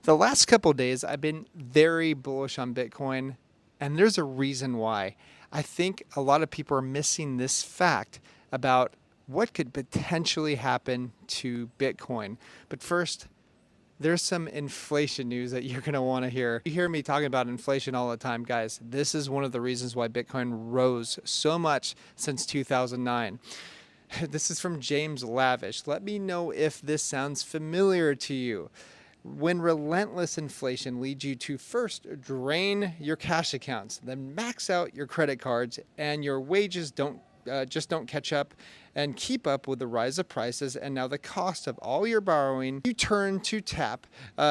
The last couple of days, I've been very bullish on Bitcoin, and there's a reason why. I think a lot of people are missing this fact about what could potentially happen to Bitcoin. But first, there's some inflation news that you're going to want to hear. You hear me talking about inflation all the time, guys. This is one of the reasons why Bitcoin rose so much since 2009. This is from James Lavish. Let me know if this sounds familiar to you. When relentless inflation leads you to first drain your cash accounts, then max out your credit cards, and your wages just don't catch up and keep up with the rise of prices, and now the cost of all your borrowing, you turn to tap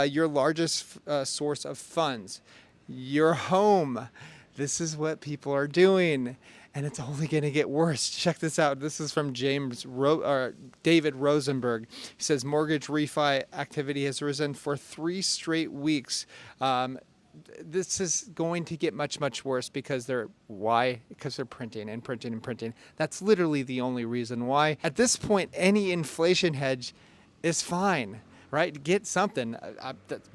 your largest source of funds, your home. This is what people are doing, and it's only going to get worse. Check this out. This is from David Rosenberg. He says mortgage refi activity has risen for 3 straight weeks. This is going to get much, much worse because because they're printing and printing and printing. That's literally the only reason why. At this point, any inflation hedge is fine, right? Get something.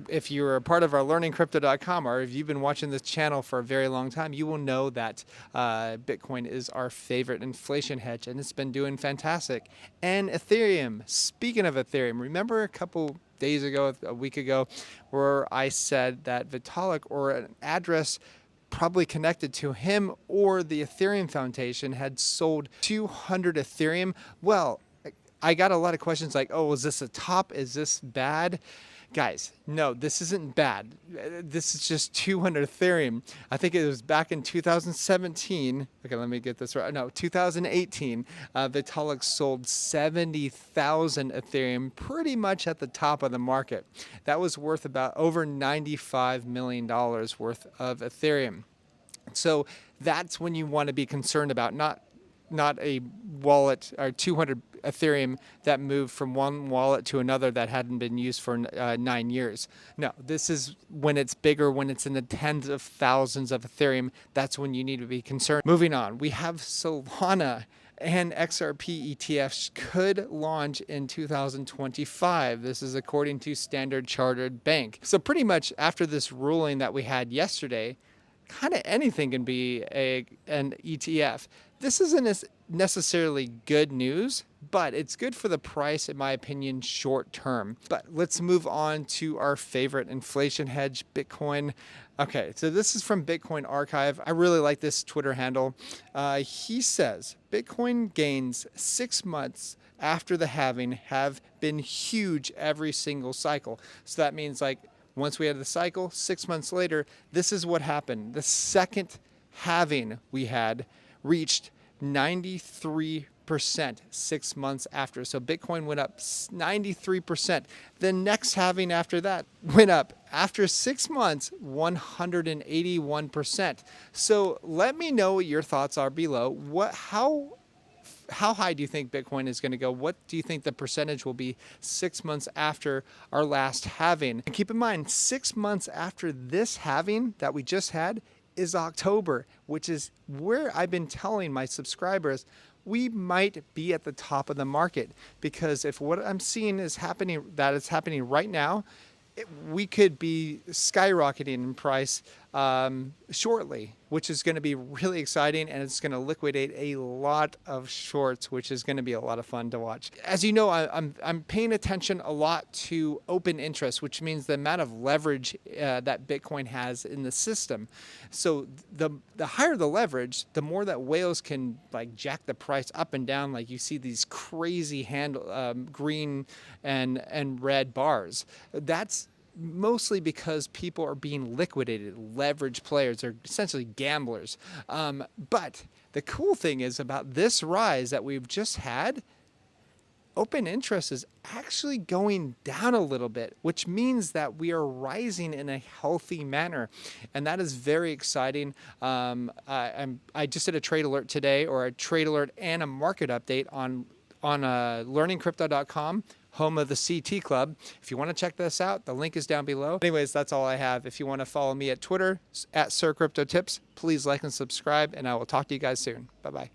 If you're a part of our learningcrypto.com, or if you've been watching this channel for a very long time, you will know that Bitcoin is our favorite inflation hedge, and it's been doing fantastic. And Ethereum, speaking of Ethereum, remember a couple days ago, a week ago, where I said that Vitalik, or an address probably connected to him or the Ethereum Foundation, had sold 200 Ethereum? Well, I got a lot of questions like, oh, is this a top? Is this bad? Guys, no, this isn't bad. This is just 200 Ethereum. I think it was back in 2017. Okay, let me get this right. No, 2018. Vitalik sold 70,000 Ethereum, pretty much at the top of the market. That was worth about over $95 million worth of Ethereum. So that's when you want to be concerned about, not a wallet or 200 Ethereum that moved from one wallet to another that hadn't been used for 9 years. No, this is when it's bigger, when it's in the tens of thousands of Ethereum. That's when you need to be concerned. Moving on, we have Solana and XRP ETFs could launch in 2025. This is according to Standard Chartered Bank. So pretty much after this ruling that we had yesterday, kind of anything can be an ETF. This isn't necessarily good news, but it's good for the price, in my opinion, short term. But let's move on to our favorite inflation hedge, Bitcoin. Okay, so this is from Bitcoin Archive. I really like this Twitter handle. He says, Bitcoin gains 6 months after the halving have been huge every single cycle. So that means, like, once we had the cycle, 6 months later, this is what happened. The second halving we had reached 93% 6 months after. So Bitcoin went up 93%. The next halving after that went up, after 6 months, 181%. So let me know what your thoughts are below. How high do you think Bitcoin is going to go? What do you think the percentage will be 6 months after our last halving? And keep in mind, 6 months after this halving that we just had is October, which is where I've been telling my subscribers we might be at the top of the market. Because if what I'm seeing is happening, that is happening right now, we could be skyrocketing in price shortly, which is going to be really exciting, and it's going to liquidate a lot of shorts, which is going to be a lot of fun to watch. As you know, I'm paying attention a lot to open interest, which means the amount of leverage that Bitcoin has in the system. So the higher the leverage, the more that whales can like jack the price up and down. Like you see these crazy green and red bars. That's mostly because people are being liquidated. Leverage players are essentially gamblers. But the cool thing is about this rise that we've just had, open interest is actually going down a little bit, which means that we are rising in a healthy manner. And that is very exciting. I just did a trade alert today, or a trade alert and a market update on learningcrypto.com, home of the CT Club. If you want to check this out, the link is down below. Anyways, that's all I have. If you want to follow me at Twitter, at SirCryptoTips, please like and subscribe, and I will talk to you guys soon. Bye-bye.